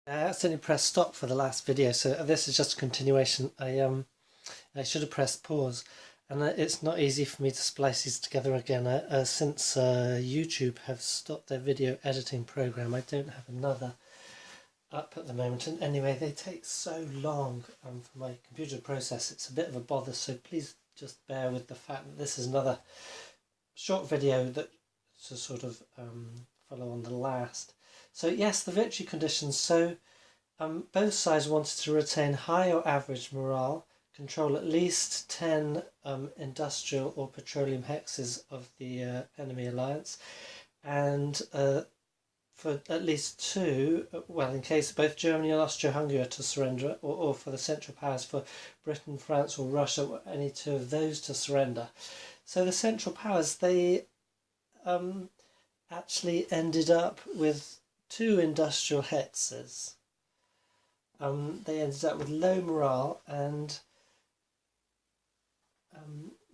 I accidentally pressed stop for the last video, so this is just a continuation. I should have pressed pause, and it's not easy for me to splice these together again. Since YouTube have stopped their video editing program, I don't have another up at the moment. And anyway, they take so long for my computer to process. It's a bit of a bother, so please just bear with the fact that this is another short video that to sort of follow on the last. So yes, the victory conditions. So both sides wanted to retain high or average morale, control at least 10 industrial or petroleum hexes of the enemy alliance, and for at least two, well, in case both Germany and Austria-Hungary are to surrender, or for the Central Powers, for Britain, France or Russia, any two of those to surrender. So the Central Powers, they actually ended up with 2 industrial hexes. They ended up with low morale, and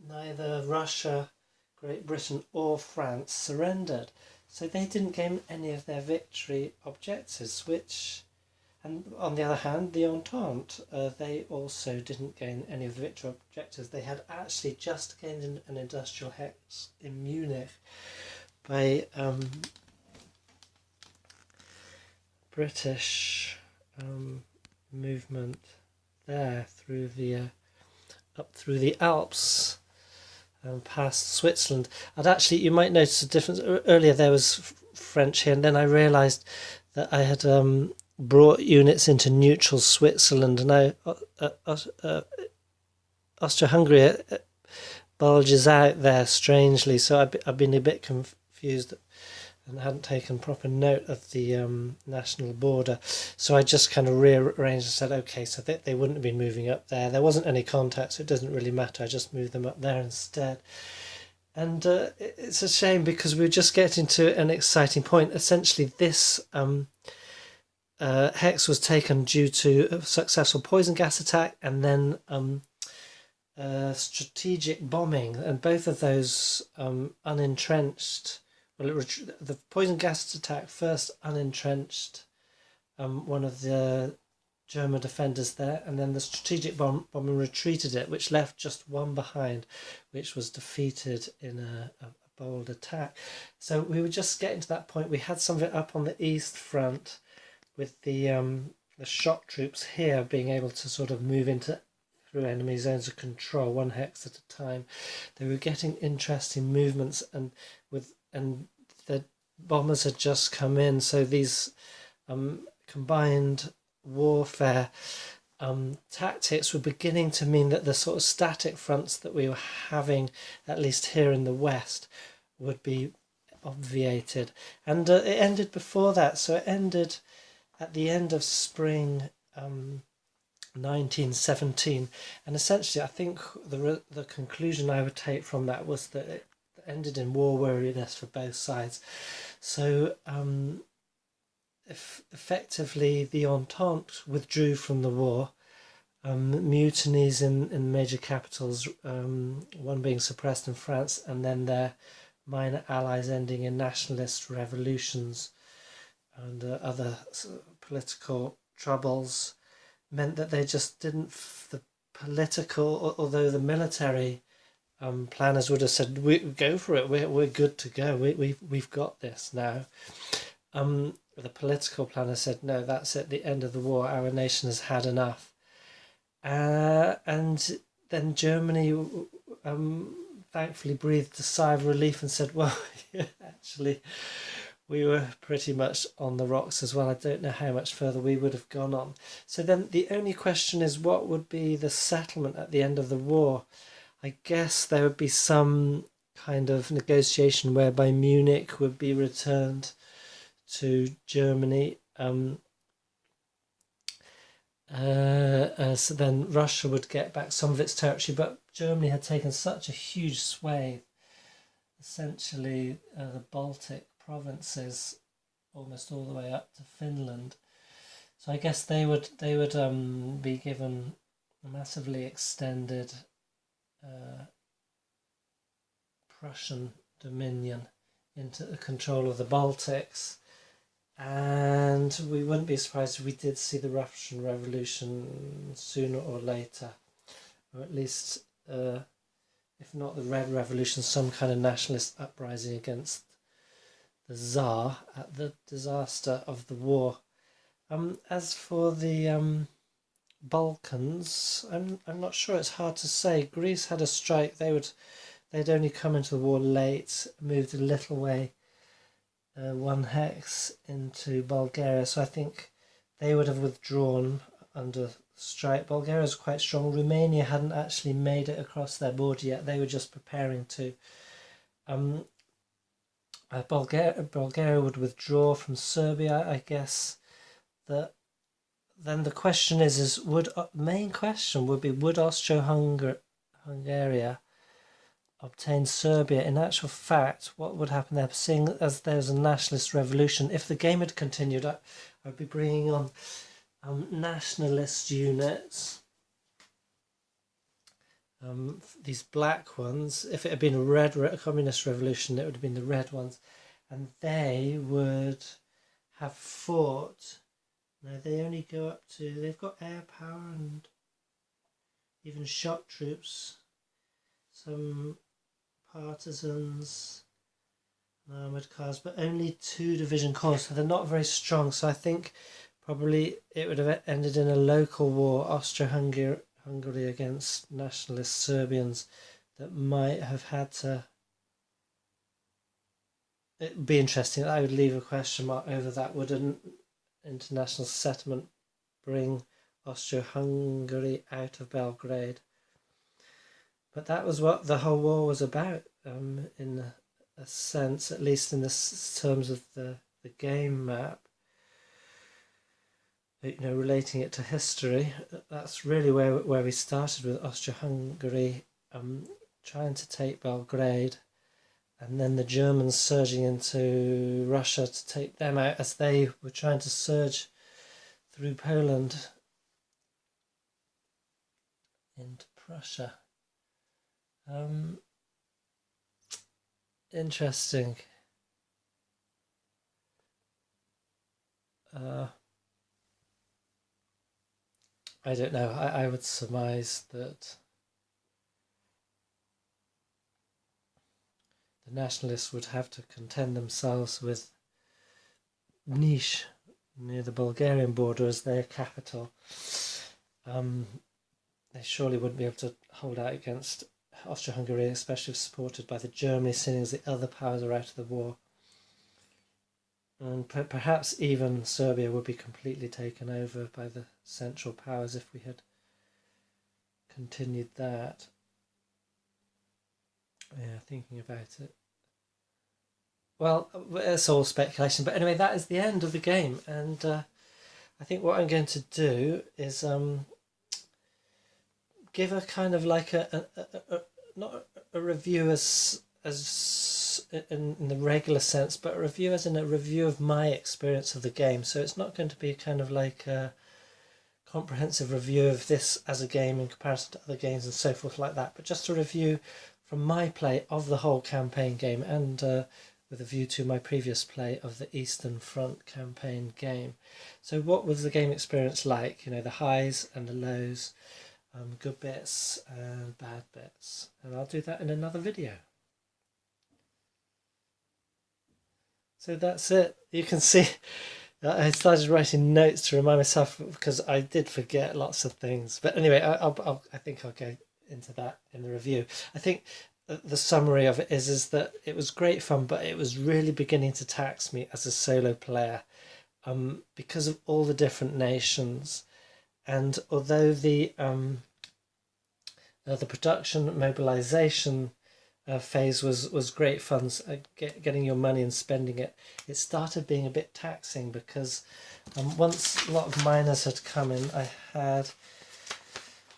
neither Russia, Great Britain or France surrendered. So they didn't gain any of their victory objectives, and on the other hand, the Entente, they also didn't gain any of the victory objectives. They had actually just gained an industrial hex in Munich by British movement there through the up through the Alps and past Switzerland. You might notice a difference. Earlier there was French here, and then I realised that I had brought units into neutral Switzerland, and Austria-Hungary bulges out there strangely, so I've been a bit confused and hadn't taken proper note of the national border. So I just kind of rearranged and said, okay, so they wouldn't have been moving up there. There wasn't any contact, so it doesn't really matter. I just moved them up there instead. And it's a shame because we're just getting to an exciting point. Essentially, this hex was taken due to a successful poison gas attack and then strategic bombing. And both of those unentrenched... Well, the poison gas attack first unentrenched one of the German defenders there, and then the strategic bombing retreated it, which left just one behind, which was defeated in a bold attack. So we were just getting to that point. We had some of it up on the East Front with the shock troops here being able to sort of move through enemy zones of control, 1 hex at a time. They were getting interesting movements, and the bombers had just come in, so these combined warfare tactics were beginning to mean that the sort of static fronts that we were having, at least here in the West, would be obviated. And it ended before that, so it ended at the end of spring 1917, and essentially I think the conclusion I would take from that was that it ended in war weariness for both sides. So effectively the Entente withdrew from the war. Mutinies in major capitals, one being suppressed in France, and then their minor allies ending in nationalist revolutions and other political troubles, meant that they just didn't, the political, although the military planners would have said, "We go for it. We're good to go. We've got this now." The political planner said, "No, that's it. The end of the war. Our nation has had enough." And then Germany, thankfully, breathed a sigh of relief and said, "Well, yeah, actually, we were pretty much on the rocks as well. I don't know how much further we would have gone on." So then the only question is, what would be the settlement at the end of the war? I guess there would be some kind of negotiation whereby Munich would be returned to Germany. So then Russia would get back some of its territory, but Germany had taken such a huge swathe, essentially the Baltic provinces, almost all the way up to Finland. So I guess they would be given a massively extended Prussian dominion into the control of the Baltics, And we wouldn't be surprised if we did see the Russian Revolution sooner or later, or at least, if not the Red Revolution, some kind of nationalist uprising against the Tsar at the disaster of the war. As for the Balkans, I'm not sure. It's hard to say. Greece had a strike. They'd only come into the war late, moved a little way, 1 hex into Bulgaria. So I think they would have withdrawn under strike. Bulgaria was quite strong. Romania hadn't actually made it across their border yet. They were just preparing to. Bulgaria would withdraw from Serbia, I guess. Then the question main question would be, would Austro-Hungary obtain Serbia? In actual fact, what would happen there, seeing as there's a nationalist revolution? If the game had continued, I'd be bringing on nationalist units, these black ones. If it had been a communist revolution, it would have been the red ones, and they would have fought. No, they only go up to, they've got air power and even shock troops, some partisans and armoured cars, but only 2 division corps, so they're not very strong. So I think probably it would have ended in a local war, Austro-Hungary against nationalist Serbians, that might have had to... It'd be interesting. I would leave a question mark over that. Would an international settlement bring Austro-Hungary out of Belgrade? But that was what the whole war was about, in a sense, at least in the terms of the game map. Relating it to history, that's really where we started, with Austro-Hungary trying to take Belgrade, and then the Germans surging into Russia to take them out, as they were trying to surge through Poland into Prussia. Interesting. I don't know. I would surmise that the nationalists would have to contend themselves with Niš, near the Bulgarian border, as their capital. They surely wouldn't be able to hold out against Austro-Hungary, especially if supported by the Germany, seeing as the other powers are out of the war. And perhaps even Serbia would be completely taken over by the Central Powers if we had continued that. Yeah, thinking about it. Well, it's all speculation, but anyway, that is the end of the game, and I think what I'm going to do is give a kind of like not a review as in the regular sense, but a review as in a review of my experience of the game. So it's not going to be kind of like a comprehensive review of this as a game in comparison to other games and so forth like that, but just a review from my play of the whole campaign game, and with a view to my previous play of the Eastern Front campaign game. So what was the game experience like? The highs and the lows, good bits and bad bits, and I'll do that in another video. So that's it. You can see I started writing notes to remind myself, because I did forget lots of things. But anyway, I think I'll go into that in the review. I think the summary of it is that it was great fun, but it was really beginning to tax me as a solo player, because of all the different nations. And although the production mobilization phase was great fun, getting your money and spending it, it started being a bit taxing, because once a lot of miners had come in,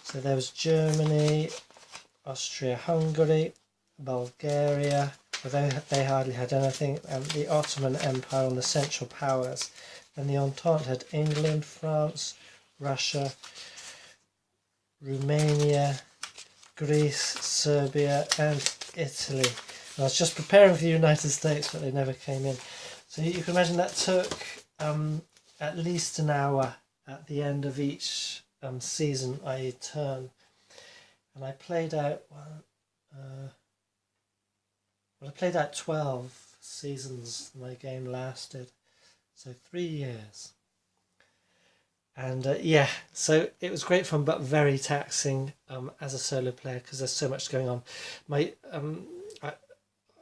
so there was Germany, Austria-Hungary, Bulgaria, although they hardly had anything, the Ottoman Empire and the Central Powers. And the Entente had England, France, Russia, Romania, Greece, Serbia and Italy. And I was just preparing for the United States, but they never came in. So you can imagine that took at least an hour at the end of each season, i.e. turn. And I played out I played out 12 seasons my game lasted, so 3 years. And yeah, so it was great fun, but very taxing as a solo player because there's so much going on. My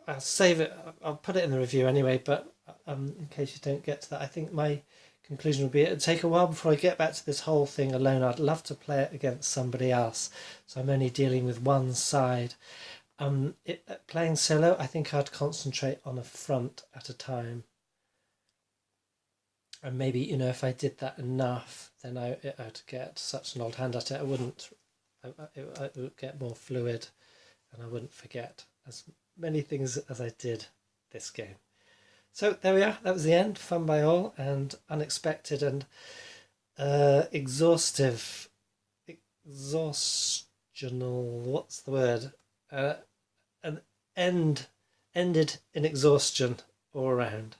I'll save it. I'll put it in the review anyway. But in case you don't get to that, I think my conclusion would be it'd take a while before I get back to this whole thing alone. I'd love to play it against somebody else, so I'm only dealing with one side. Playing solo, I think I'd concentrate on a front at a time. And maybe, if I did that enough, then I'd get such an old hand at it. It would get more fluid and I wouldn't forget as many things as I did this game. So there we are. That was the end. Fun by all and unexpected and exhaustional. What's the word? An ended in exhaustion all around.